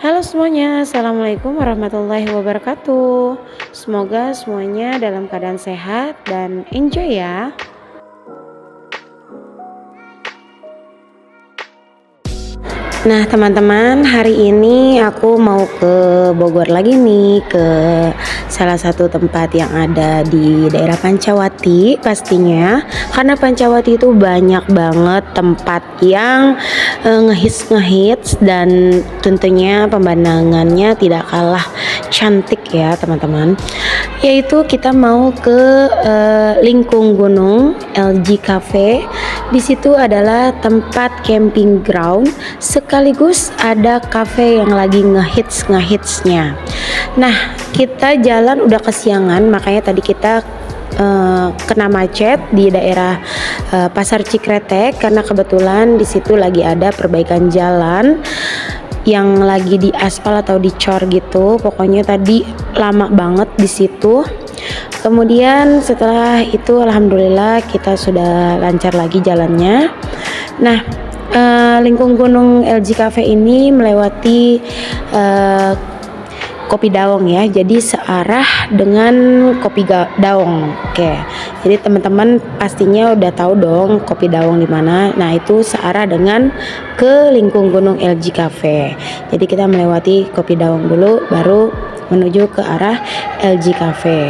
Halo semuanya, Assalamualaikum warahmatullahi wabarakatuh. Semoga semuanya dalam keadaan sehat dan enjoy ya. Nah, teman-teman, hari ini aku mau ke Bogor lagi nih, ke salah satu tempat yang ada di daerah Pancawati pastinya. Karena Pancawati itu banyak banget tempat yang ngehits dan tentunya pemandangannya tidak kalah cantik ya, teman-teman. Yaitu kita mau ke Lingkung Gunung LG Cafe. Di situ adalah tempat camping ground sekaligus ada cafe yang lagi ngehitsnya. Nah, kita jalan udah kesiangan, makanya tadi kita kena macet di daerah Pasar Cikretek karena kebetulan di situ lagi ada perbaikan jalan yang lagi di aspal atau dicor gitu. Pokoknya tadi lama banget di situ. Kemudian setelah itu alhamdulillah kita sudah lancar lagi jalannya. Nah, Lingkung Gunung LG Cafe ini melewati Kopi Daong ya. Jadi searah dengan Kopi Daong. Oke. Jadi teman-teman pastinya udah tahu dong Kopi Daong di mana. Nah, itu searah dengan ke Lingkung Gunung LG Cafe. Jadi kita melewati Kopi Daong dulu baru menuju ke arah LG Cafe.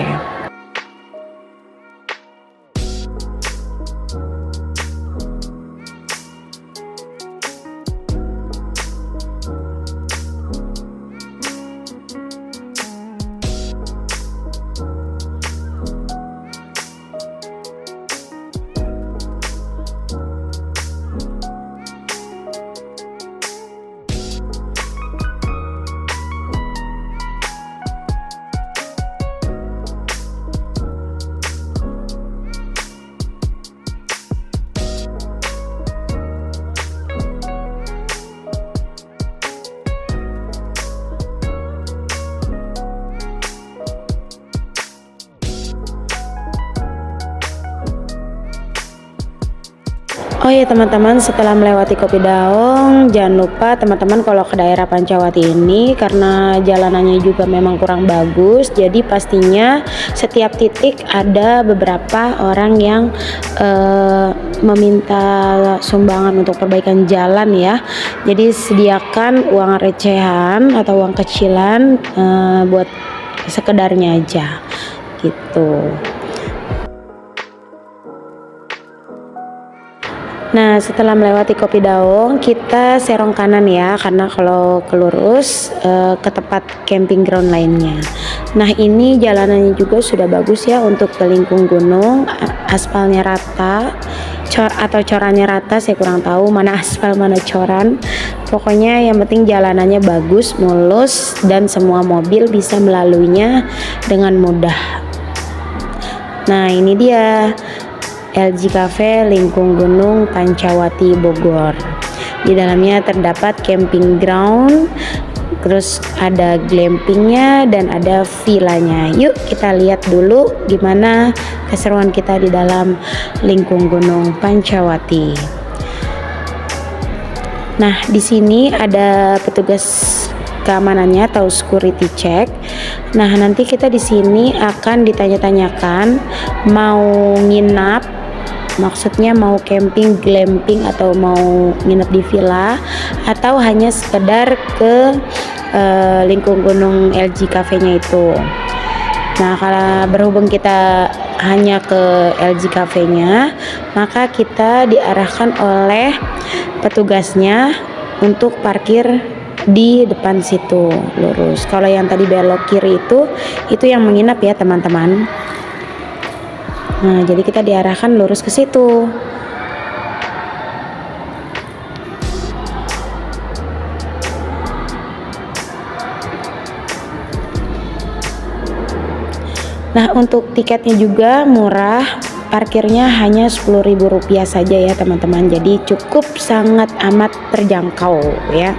Oh ya teman-teman, setelah melewati Kopi Daong, jangan lupa teman-teman kalau ke daerah Pancawati ini karena jalanannya juga memang kurang bagus, jadi pastinya setiap titik ada beberapa orang yang meminta sumbangan untuk perbaikan jalan ya. Jadi sediakan uang recehan atau uang kecilan buat sekedarnya aja gitu. Nah, setelah melewati Kopi Daong, kita serong kanan ya, karena kalau kelurus ke tempat camping ground lainnya. Nah, ini jalanannya juga sudah bagus ya untuk ke Lingkung Gunung, aspalnya rata, corannya rata, saya kurang tahu mana aspal mana coran. Pokoknya yang penting jalanannya bagus, mulus, dan semua mobil bisa melaluinya dengan mudah. Nah, ini dia LG Cafe Lingkung Gunung Pancawati Bogor. Di dalamnya terdapat camping ground, terus ada glampingnya dan ada villanya. Yuk kita lihat dulu gimana keseruan kita di dalam Lingkung Gunung Pancawati. Nah, di sini ada petugas keamanannya atau security check. Nah, nanti kita di sini akan ditanya-tanyakan mau nginap, maksudnya mau camping, glamping atau mau nginep di villa atau hanya sekedar ke Lingkung Gunung LG Cafe-nya itu. Nah, kalau berhubung kita hanya ke LG Cafe-nya, maka kita diarahkan oleh petugasnya untuk parkir di depan situ lurus. Kalau yang tadi belok kiri itu yang menginap ya teman-teman. Nah, jadi kita diarahkan lurus ke situ. Nah, untuk tiketnya juga murah. Parkirnya hanya Rp10.000 saja ya teman-teman. Jadi cukup sangat amat terjangkau ya.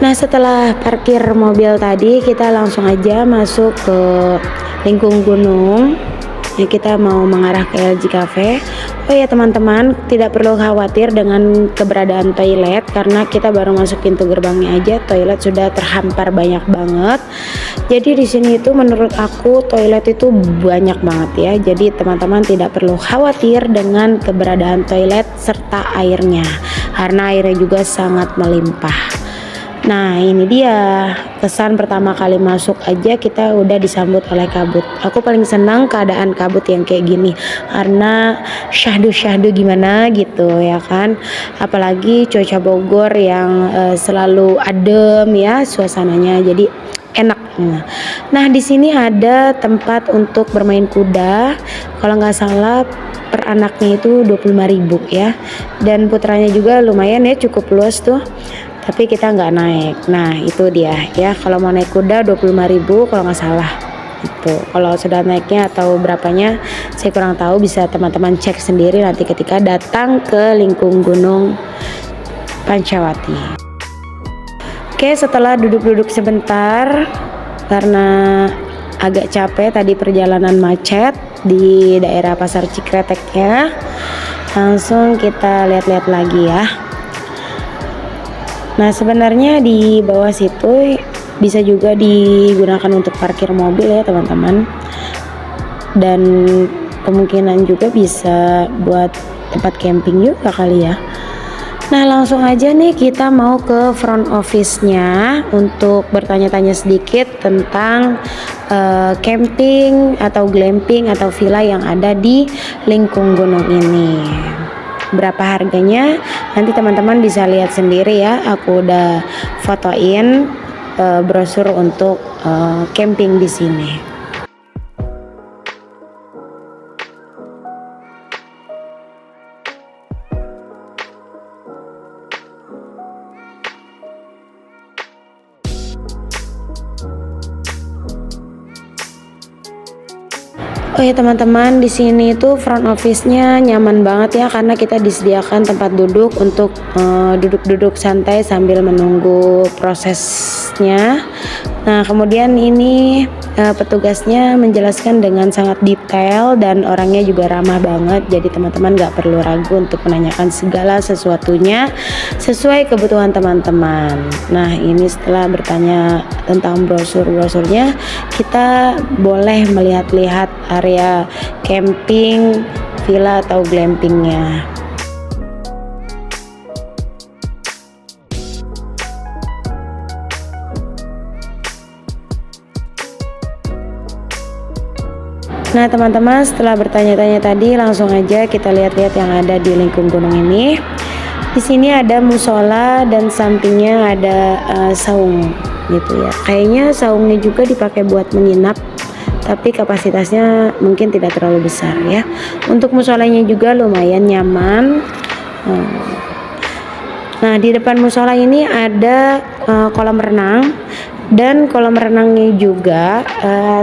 Nah, setelah parkir mobil tadi, kita langsung aja masuk ke Lingkung Gunung. Ya, kita mau mengarah ke LG Cafe. Oh ya teman-teman, tidak perlu khawatir dengan keberadaan toilet karena kita baru masuk pintu gerbangnya aja, toilet sudah terhampar banyak banget. Jadi di sini itu menurut aku toilet itu banyak banget ya. Jadi teman-teman tidak perlu khawatir dengan keberadaan toilet serta airnya, karena airnya juga sangat melimpah. Nah, ini dia kesan pertama kali masuk aja kita udah disambut oleh kabut. Aku paling senang keadaan kabut yang kayak gini karena syahdu-syahdu gimana gitu ya kan. Apalagi cuaca Bogor yang selalu adem ya suasananya, jadi enak. Nah, di sini ada tempat untuk bermain kuda. Kalau nggak salah per anaknya itu 25.000 ya. Dan putranya juga lumayan ya, cukup luas tuh. Tapi kita nggak naik. Nah, itu dia ya, kalau mau naik kuda 25.000 kalau nggak salah itu. Kalau sudah naiknya atau berapanya saya kurang tahu, bisa teman-teman cek sendiri nanti ketika datang ke Lingkung Gunung Pancawati. Oke, setelah duduk-duduk sebentar karena agak capek tadi perjalanan macet di daerah Pasar Cikreteknya, langsung kita lihat-lihat lagi ya. Nah, sebenarnya di bawah situ bisa juga digunakan untuk parkir mobil ya teman-teman, dan kemungkinan juga bisa buat tempat camping juga kali ya. Nah, langsung aja nih kita mau ke front office-nya untuk bertanya-tanya sedikit tentang camping atau glamping atau villa yang ada di Lingkung Gunung ini. Berapa harganya nanti teman-teman bisa lihat sendiri ya. Aku udah fotoin brosur untuk camping di sini. Oh ya teman-teman, di sini tuh front office-nya nyaman banget ya karena kita disediakan tempat duduk untuk duduk-duduk santai sambil menunggu prosesnya. Nah, kemudian ini petugasnya menjelaskan dengan sangat detail dan orangnya juga ramah banget. Jadi teman-teman gak perlu ragu untuk menanyakan segala sesuatunya sesuai kebutuhan teman-teman. Nah, ini setelah bertanya tentang brosur-brosurnya, kita boleh melihat-lihat area camping, villa atau glampingnya. Nah teman-teman, setelah bertanya-tanya tadi langsung aja kita lihat-lihat yang ada di Lingkung Gunung ini. Di sini ada musola dan sampingnya ada saung gitu ya. Kayaknya saungnya juga dipakai buat menginap, tapi kapasitasnya mungkin tidak terlalu besar ya. Untuk musolanya juga lumayan nyaman. Nah, di depan musola ini ada kolam renang, dan kolam renangnya juga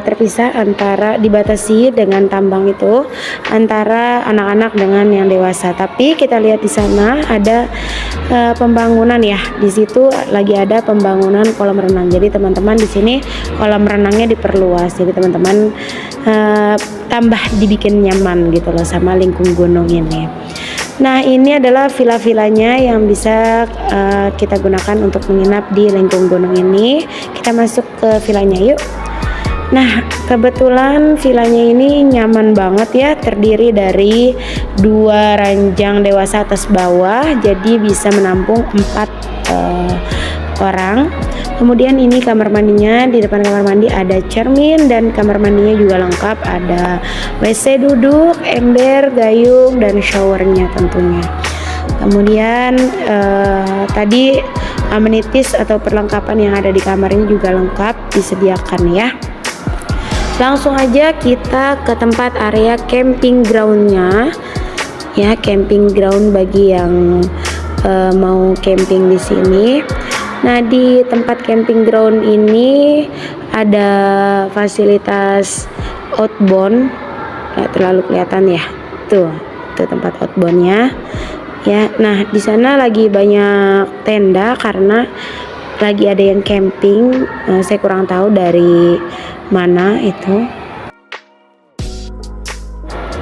terpisah antara, dibatasi dengan tambang itu antara anak-anak dengan yang dewasa. Tapi kita lihat di sana ada pembangunan ya, di situ lagi ada pembangunan kolam renang. Jadi teman-teman di sini kolam renangnya diperluas, jadi teman-teman tambah dibikin nyaman gitu loh sama Lingkung Gunung ini. Nah, ini adalah villa-villanya yang bisa kita gunakan untuk menginap di Lingkung Gunung ini. Kita masuk ke villanya yuk. Nah, kebetulan villanya ini nyaman banget ya, terdiri dari 2 ranjang dewasa atas bawah, jadi bisa menampung 4 orang. Kemudian ini kamar mandinya, di depan kamar mandi ada cermin dan kamar mandinya juga lengkap, ada WC duduk, ember, gayung, dan showernya tentunya. Kemudian tadi amenities atau perlengkapan yang ada di kamar ini juga lengkap disediakan ya. Langsung aja kita ke tempat area camping groundnya ya, camping ground bagi yang mau camping di sini. Nah, di tempat camping ground ini ada fasilitas outbound, nggak terlalu kelihatan ya, tuh tempat outboundnya ya. Nah, di sana lagi banyak tenda karena lagi ada yang camping. Saya kurang tahu dari mana itu.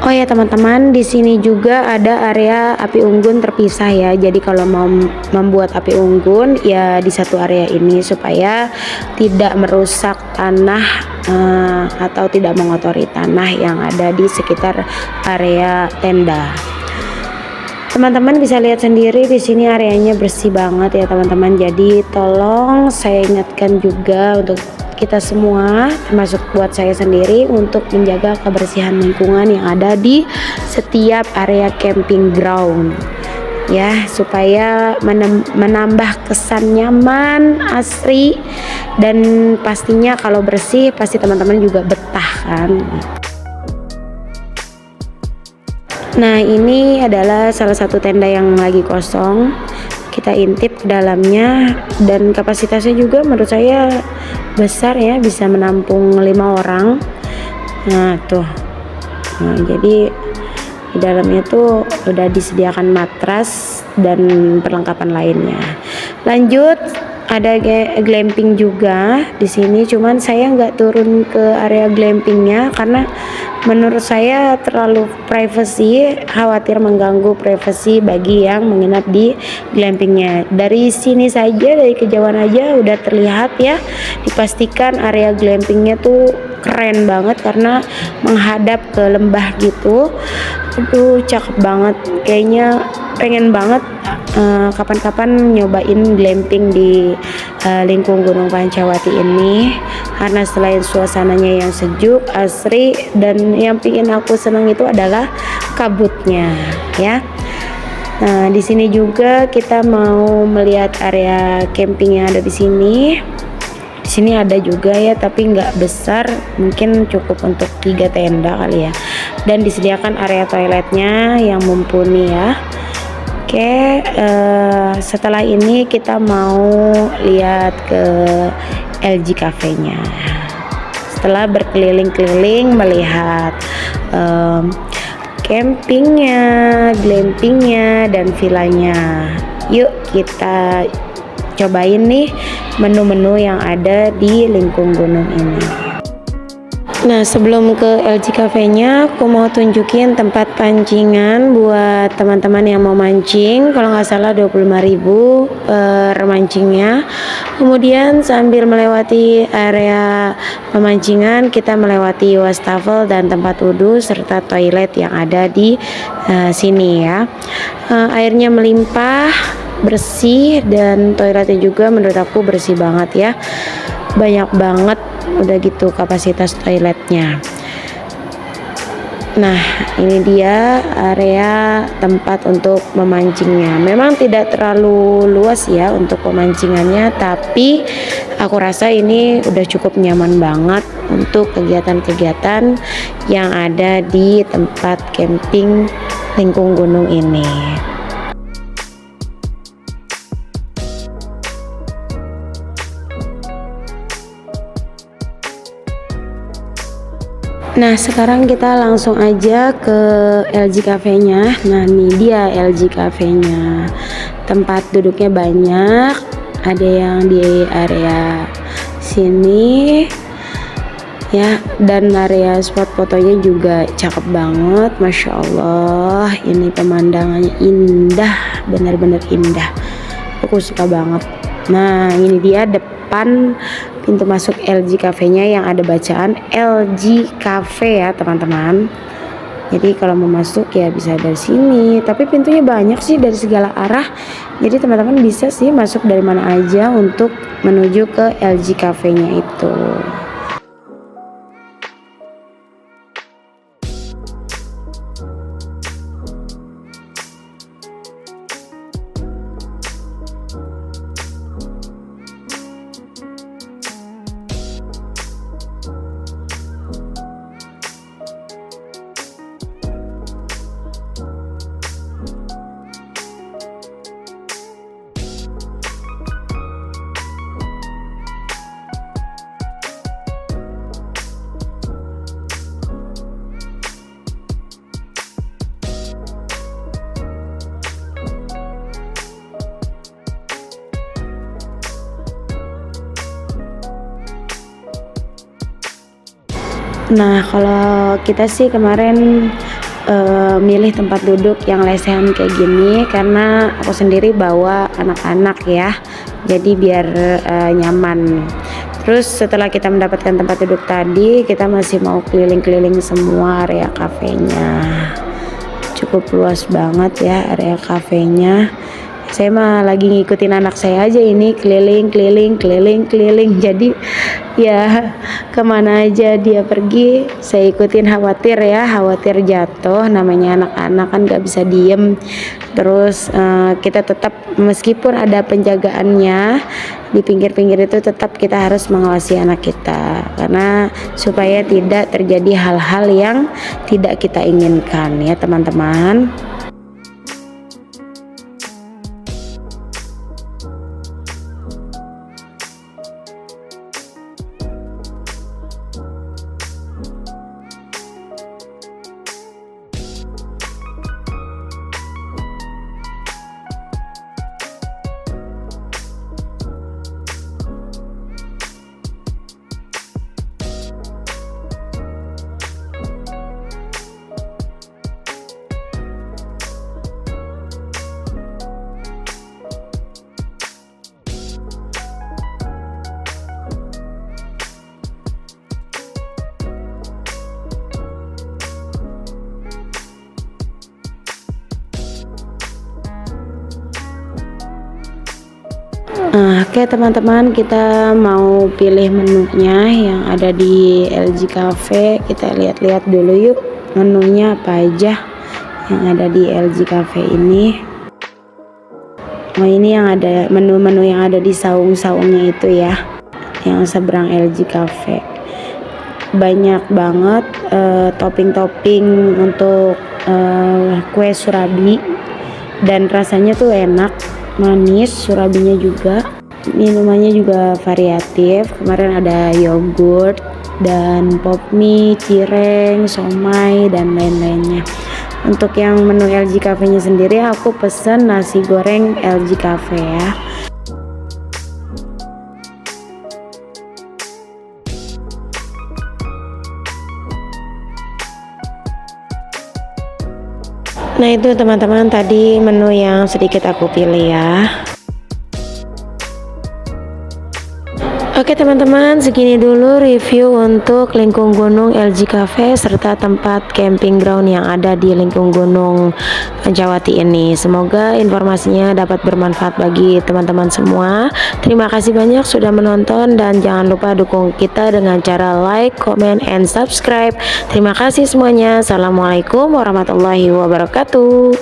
Oh ya teman-teman, di sini juga ada area api unggun terpisah ya. Jadi kalau mau membuat api unggun ya di satu area ini supaya tidak merusak tanah atau tidak mengotori tanah yang ada di sekitar area tenda. Teman-teman bisa lihat sendiri di sini areanya bersih banget ya teman-teman. Jadi tolong saya ingatkan juga untuk kita semua, termasuk buat saya sendiri, untuk menjaga kebersihan lingkungan yang ada di setiap area camping ground ya, supaya menambah kesan nyaman, asri, dan pastinya kalau bersih pasti teman-teman juga betah kan. Nah, ini adalah salah satu tenda yang lagi kosong. Kita intip ke dalamnya dan kapasitasnya juga menurut saya besar ya, bisa menampung 5 orang. Nah tuh, jadi di dalamnya tuh udah disediakan matras dan perlengkapan lainnya. Lanjut, ada glamping juga di sini, cuman saya nggak turun ke area glampingnya karena menurut saya terlalu privacy, khawatir mengganggu privasi bagi yang menginap di glampingnya. Dari sini saja, dari kejauhan aja udah terlihat ya, dipastikan area glampingnya tuh keren banget karena menghadap ke lembah gitu. Aduh cakep banget, kayaknya pengen banget kapan-kapan nyobain glamping di lingkung Gunung Pancawati ini, karena selain suasananya yang sejuk, asri, dan yang bikin aku senang itu adalah kabutnya ya. Nah, di sini juga kita mau melihat area camping yang ada di sini. Di sini ada juga ya, tapi nggak besar, mungkin cukup untuk 3 tenda kali ya. Dan disediakan area toiletnya yang mumpuni ya. Oke, setelah ini kita mau lihat ke LG Cafe-nya. Setelah berkeliling-keliling melihat campingnya, glampingnya, dan villanya, yuk kita cobain nih menu-menu yang ada di lingkung gunung ini. Nah, sebelum ke LG Cafe-nya, aku mau tunjukin tempat pancingan buat teman-teman yang mau mancing. Kalau nggak salah 25.000 per mancingnya. Kemudian sambil melewati area pemancingan, kita melewati wastafel dan tempat wudhu serta toilet yang ada di sini ya. Airnya melimpah, bersih, dan toiletnya juga menurut aku bersih banget ya. Banyak banget udah gitu kapasitas toiletnya. Nah, ini dia area tempat untuk memancingnya. Memang tidak terlalu luas ya untuk pemancingannya, tapi aku rasa ini udah cukup nyaman banget untuk kegiatan-kegiatan yang ada di tempat camping lingkung gunung ini. Nah, sekarang kita langsung aja ke LG Cafe-nya. Nah, ini dia LG Cafe-nya. Tempat duduknya banyak. Ada yang di area sini ya, dan area spot fotonya juga cakep banget. Masya Allah, ini pemandangannya indah, benar-benar indah. Aku suka banget. Nah, ini dia depan pintu masuk LG Cafe-nya yang ada bacaan LG Cafe ya teman-teman. Jadi kalau mau masuk ya bisa dari sini, tapi pintunya banyak sih dari segala arah. Jadi teman-teman bisa sih masuk dari mana aja untuk menuju ke LG Cafe-nya itu. Nah, kalau kita sih kemarin milih tempat duduk yang lesehan kayak gini karena aku sendiri bawa anak-anak ya, jadi biar nyaman. Terus setelah kita mendapatkan tempat duduk tadi, kita masih mau keliling-keliling semua area kafenya. Cukup luas banget ya area kafenya. Saya mah lagi ngikutin anak saya aja ini, keliling keliling keliling keliling, jadi ya kemana aja dia pergi saya ikutin, khawatir jatuh, namanya anak-anak kan gak bisa diem. Terus kita tetap meskipun ada penjagaannya di pinggir-pinggir itu, tetap kita harus mengawasi anak kita karena supaya tidak terjadi hal-hal yang tidak kita inginkan ya teman-teman. Oke teman-teman, kita mau pilih menunya yang ada di LG Cafe. Kita lihat-lihat dulu yuk menunya apa aja yang ada di LG Cafe ini. Oh, ini yang ada menu-menu yang ada di saung-saungnya itu ya, yang seberang LG Cafe. Banyak banget topping-topping untuk kue surabi, dan rasanya tuh enak, manis, surabinya juga. Minumannya juga variatif. Kemarin ada yogurt dan pop mie, cireng, somai dan lain-lainnya. Untuk yang menu LG Cafe nya sendiri, aku pesen nasi goreng LG Cafe ya. Nah itu teman-teman tadi menu yang sedikit aku pilih ya. Oke teman-teman, segini dulu review untuk Lengkung Gunung LG Cafe serta tempat camping ground yang ada di Lengkung Gunung Pancawati ini. Semoga informasinya dapat bermanfaat bagi teman-teman semua. Terima kasih banyak sudah menonton, dan jangan lupa dukung kita dengan cara like, comment, and subscribe. Terima kasih semuanya. Assalamualaikum warahmatullahi wabarakatuh.